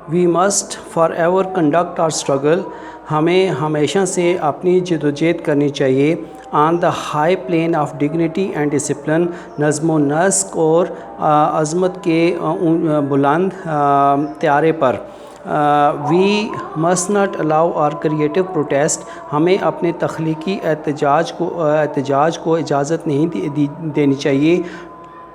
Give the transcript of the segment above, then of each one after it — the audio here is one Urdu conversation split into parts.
We must forever conduct our struggle. ہمیں ہمیشہ سے اپنی جدوجہد کرنی چاہیے on the high plane of dignity and discipline. نظم و نسق اور عظمت کے بلند طیارے پر. We must not allow our creative protest. ہمیں اپنے تخلیقی احتجاج کو اجازت نہیں دینی چاہیے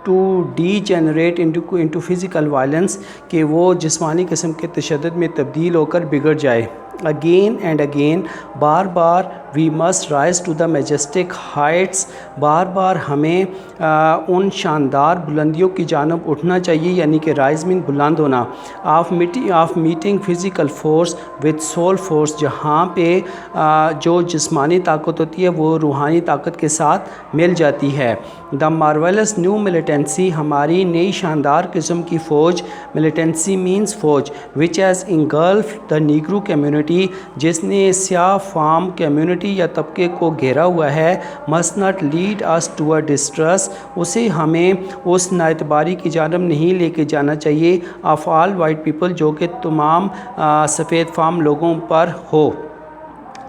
to degenerate into physical violence, کہ وہ جسمانی قسم کے تشدد میں تبدیل ہو کر بگڑ جائے. اگین اینڈ اگین, بار بار. We must rise to the majestic heights. بار بار ہمیں ان شاندار بلندیوں کی جانب اٹھنا چاہیے, یعنی کہ رائز مین بلند ہونا. Of meeting physical force with civil force. جہاں پہ جو جسمانی طاقت ہوتی ہے وہ روحانی طاقت کے ساتھ مل جاتی ہے. The marvellous new militancy. ہماری نئی شاندار قسم کی فوج. ملیٹنسی مینس فوج. Which has engulfed the Negro community. جس نے سیاہ فام کمیونٹی یا طبقے کو گھیرا ہوا ہے. Must not lead us to a distrust. اسے ہمیں اس نااعتباری کی جانب نہیں لے کے جانا چاہیے آف آل وائٹ پیپل, جو کہ تمام سفید فام لوگوں پر ہو.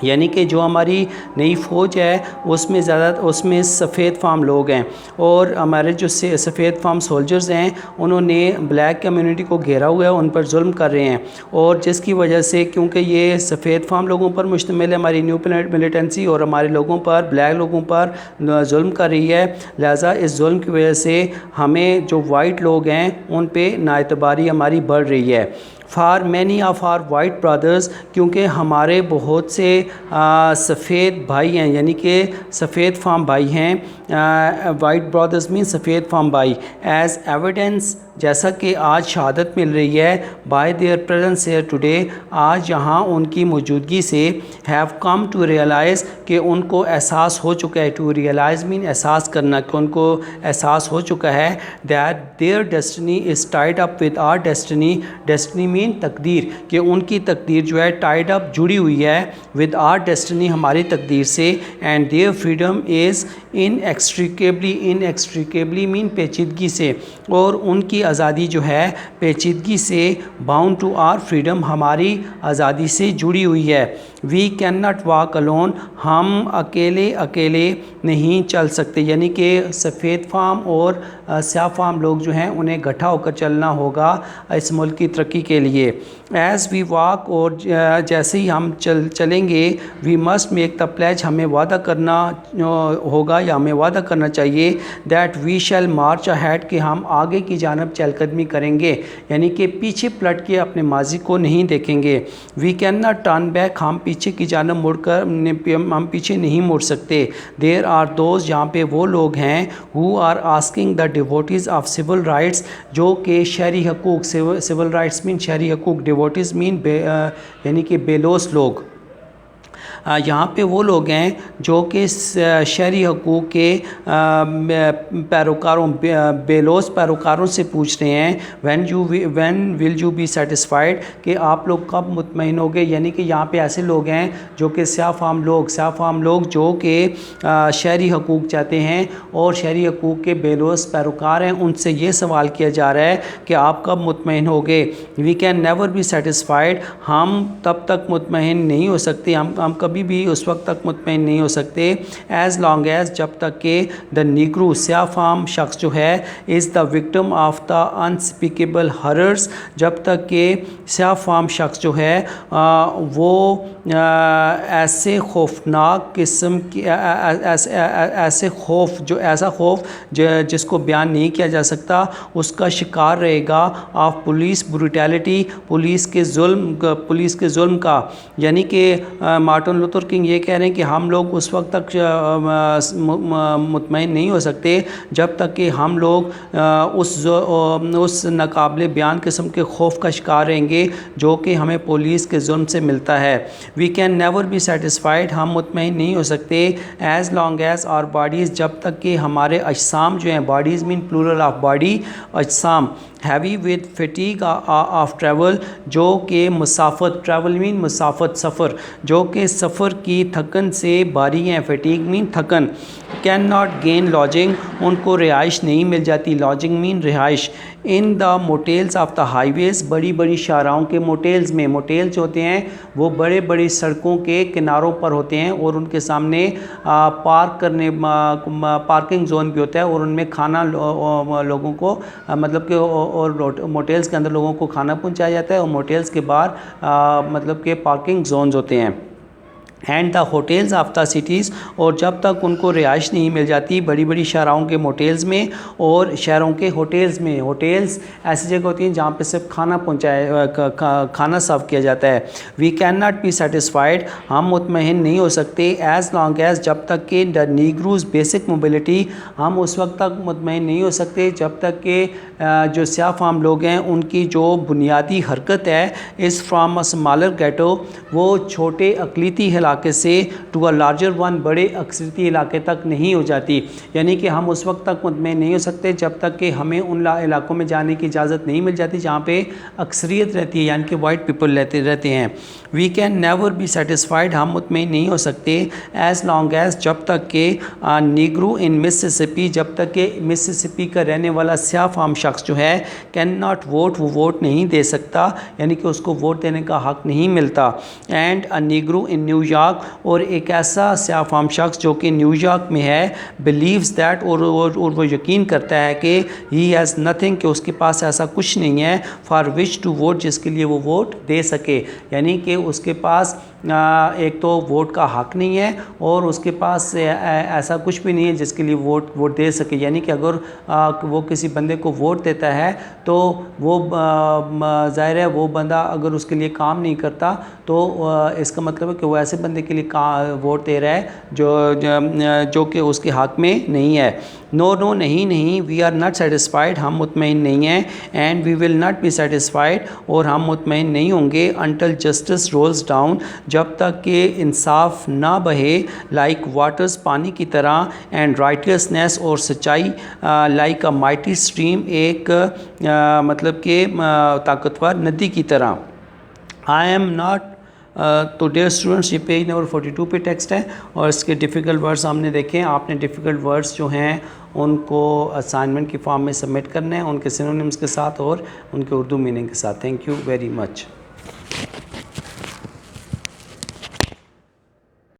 یعنی کہ جو ہماری نئی فوج ہے اس میں سفید فام لوگ ہیں, اور ہمارے جو سفید فام سولجرز ہیں انہوں نے بلیک کمیونٹی کو گھیرا ہوا ہے, ان پر ظلم کر رہے ہیں, اور جس کی وجہ سے کیونکہ یہ سفید فام لوگوں پر مشتمل ہے ہماری نیو ملیٹنسی, اور ہمارے لوگوں پر بلیک لوگوں پر ظلم کر رہی ہے, لہٰذا اس ظلم کی وجہ سے ہمیں جو وائٹ لوگ ہیں ان پہ نااعتباری ہماری بڑھ رہی ہے. For many of our white brothers. کیونکہ ہمارے بہت سے سفید بھائی ہیں, یعنی کہ سفید فام بھائی ہیں. وائٹ برادرز مین سفید فام بھائی. ایز ایویڈنس, جیسا کہ آج شہادت مل رہی ہے, by their presence here today. آج یہاں ان کی موجودگی سے ہیو کم ٹو ریئلائز, کہ ان کو احساس ہو چکا ہے. ٹو ریئلائز مین احساس کرنا, کہ ان کو احساس ہو چکا ہے that their destiny is tied up with our destiny. Destiny means تقدیر, کہ ان کی تقدیر جو ہے ٹائڈ اپ جڑی ہوئی ہے ود آر ڈیسٹنی ہماری تقدیر سے. اینڈ دیئر فریڈم از انیکسٹریکیبلی مین پیچیدگی سے, اور ان کی آزادی جو ہے پیچیدگی سے باؤنڈ ٹو آر فریڈم ہماری آزادی سے جڑی ہوئی ہے. We can not walk alone. ہم اکیلے نہیں چل سکتے, یعنی کہ سفید فام اور سیاہ فام لوگ جو ہیں انہیں اکٹھا ہو کر چلنا ہوگا اس ملک کی ترقی کے لیے. ایز وی واک, اور جیسے ہی ہم چلیں گے, we must make the pledge. ہمیں وعدہ کرنا ہوگا یا ہمیں وعدہ کرنا چاہیے that we shall march ahead, کہ ہم آگے کی جانب چہل قدمی کریں گے, یعنی کہ پیچھے پلٹ کے اپنے ماضی کو نہیں دیکھیں گے. We can not turn back. ہم پیچھے کی جانب ہم پیچھے نہیں مڑ سکتے. دیر آر دوز, جہاں پہ وہ لوگ ہیں who are asking the devotees of civil rights, جو کہ شہری حقوق, civil rights mean شہری حقوق, devotees mean یعنی کہ بیلوس لوگ. یہاں پہ وہ لوگ ہیں جو کہ شہری حقوق کے پیروکاروں, بیلوس پیروکاروں سے پوچھ رہے ہیں when will you be satisfied, کہ آپ لوگ کب مطمئن ہوگے. یعنی کہ یہاں پہ ایسے لوگ ہیں جو کہ سیاہ فام لوگ جو کہ شہری حقوق چاہتے ہیں اور شہری حقوق کے بیلوس پیروکار ہیں, ان سے یہ سوال کیا جا رہا ہے کہ آپ کب مطمئن ہوگے. we can never be satisfied. ہم تب تک مطمئن نہیں ہو سکتے, ہم کبھی بھی اس وقت تک مطمئن نہیں ہو سکتے ایز لانگ ایز, جب تک کہ دا نیگرو سیاہ فام شخص جو ہے از دا وکٹم آف دا انسپیکیبل ہاررز, جب تک کہ سیاہ فام شخص جو ہے وہ ایسے خوفناک قسم کی ایسا خوف جس کو بیان نہیں کیا جا سکتا, اس کا شکار رہے گا آف پولیس بروٹیلٹی, پولیس کے ظلم کا. یعنی کہ مارٹن لوتھر کنگ یہ کہہ رہے ہیں کہ ہم لوگ اس وقت تک مطمئن نہیں ہو سکتے جب تک کہ ہم لوگ اس ناقابل بیان قسم کے خوف کا شکار رہیں گے جو کہ ہمیں پولیس کے ظلم سے ملتا ہے. We can never be satisfied. ہم مطمئن نہیں ہو سکتے as long as our bodies, جب تک کہ ہمارے اجسام جو ہیں, bodies means plural of body, اجسام, heavy with fatigue of travel, جو کہ مسافت, ٹریول مین مسافت, سفر, جو کہ سفر کی تھکن سے باری ہیں. فیٹیگ مین تھکن. کین ناٹ گین لاجنگ, ان کو رہائش نہیں مل جاتی. لاجنگ مین رہائش. ان دا موٹیلز آف دا ہائی ویز, بڑی بڑی شاہراہوں کے موٹیلز میں. موٹیلز جو ہوتے ہیں وہ بڑے بڑی سڑکوں کے کناروں پر ہوتے ہیں اور ان کے سامنے پارکنگ زون بھی ہوتا ہے اور ان میں کھانا لوگوں کو مطلب کہ اور موٹیلز کے اندر لوگوں کو کھانا پہنچایا جاتا ہے اور موٹیلز کے باہر مطلب کہ پارکنگ زونز ہوتے ہیں. And the hotels of the cities, اور جب تک ان کو رہائش نہیں مل جاتی بڑی بڑی شاہراہوں کے موٹیلز میں اور شہروں کے ہوٹلز میں. ہوٹلز ایسی جگہ ہوتی ہیں جہاں پہ صرف کھانا سرو کیا جاتا ہے. We can not be satisfied, ہم مطمئن نہیں ہو سکتے. ایز لانگ ایز, جب تک کہ دا نیگروز بیسک موبلٹی, ہم اس وقت تک مطمئن نہیں ہو سکتے جب تک کہ جو سیاہ فام لوگ ہیں ان کی جو بنیادی حرکت ہے از فرام اے اسمالر گیٹو, وہ چھوٹے اقلیتی علاقے سے ٹو اے لارجر ون, بڑے اکثریتی علاقے تک نہیں ہو جاتی. یعنی کہ ہم اس وقت تک مطمئن نہیں ہو سکتے جب تک کہ ہمیں ان علاقوں میں جانے کی اجازت نہیں مل جاتی جہاں پہ اکثریت رہتی ہے یعنی کہ وائٹ پیپل رہتے ہیں. We can never be satisfied, ہم مطمئن نہیں ہو سکتے. ایز لانگ ایز, جب تک کہ نیگرو ان مسسپی, جب تک کہ مسسپی کا رہنے والا سیاہ فام شخص جو ہے کین ناٹ ووٹ, وہ ووٹ نہیں دے سکتا یعنی کہ اس کو ووٹ دینے کا حق نہیں ملتا. And a negro in new York, اور ایک ایسا سیاہ فام شخص جو کہ نیو یارک میں ہے, بلیوز دیٹ, اور وہ یقین کرتا ہے کہ ہی ہیز نتھنگ, کہ اس کے پاس ایسا کچھ نہیں ہے فار وچ ٹو ووٹ, جس کے لیے وہ ووٹ دے سکے. یعنی کہ اس کے پاس ایک تو ووٹ کا حق نہیں ہے اور اس کے پاس ایسا کچھ بھی نہیں ہے جس کے لیے ووٹ دے سکے. یعنی کہ اگر وہ کسی بندے کو ووٹ دیتا ہے تو وہ ظاہر ہے وہ بندہ اگر اس کے لیے کام نہیں کرتا تو اس کا مطلب ہے کہ وہ ایسے بندے کے لیے ووٹ دے رہا ہے جو کہ اس کے حق میں نہیں ہے. نو نہیں, وی آر ناٹ سیٹسفائیڈ, ہم مطمئن نہیں ہیں. And we will not be satisfied, اور ہم مطمئن نہیں ہوں گے. انٹل جسٹس رولز ڈاؤن, جب تک کہ انصاف نہ بہے, لائک واٹرز, پانی کی طرح. اینڈ رائٹیسنیس, اور سچائی, لائک اے مائٹی اسٹریم, ایک مطلب کہ طاقتور ندی کی طرح. I am not. تو ڈیئر اسٹوڈنٹس, یہ پیج نمبر 42 پہ ٹیکسٹ ہے اور اس کے ڈیفیکلٹ ورڈز ہم نے دیکھے ہیں. آپ نے ڈیفیکلٹ ورڈز جو ہیں ان کو اسائنمنٹ کی فارم میں سبمٹ کرنا ہے, ان کے سینونیمز کے ساتھ اور ان کے اردو میننگ کے ساتھ. Thank you very much.